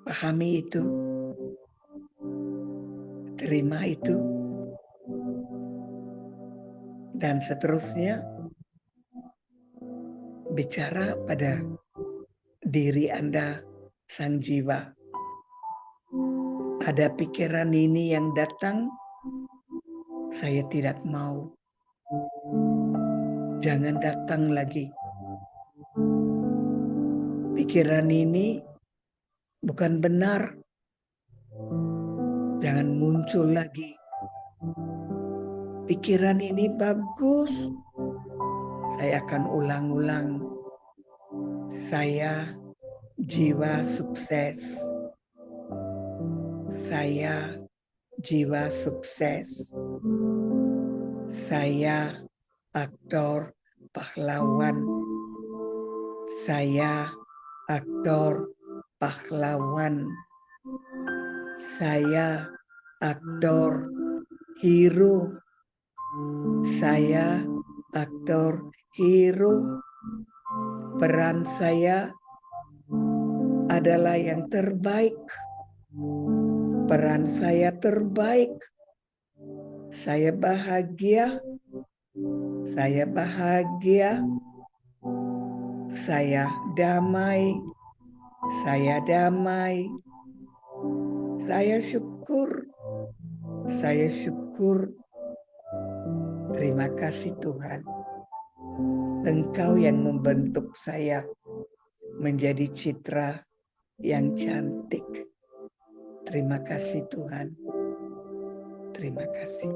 Pahami itu, terima itu, dan seterusnya bicara pada diri Anda, sang jiwa. Ada pikiran ini yang datang, saya tidak mau. Jangan datang lagi. Pikiran ini bukan benar. Jangan muncul lagi. Pikiran ini bagus. Saya akan ulang-ulang. Saya jiwa sukses. Saya jiwa sukses. Saya aktor pahlawan. Saya aktor pahlawan. Saya aktor hero. Saya aktor hero. Peran saya adalah yang terbaik. Peran saya terbaik. Saya bahagia. Saya bahagia. Saya damai. Saya damai. Saya syukur. Saya syukur. Terima kasih Tuhan. Engkau yang membentuk saya menjadi citra yang cantik. Terima kasih Tuhan. Terima kasih.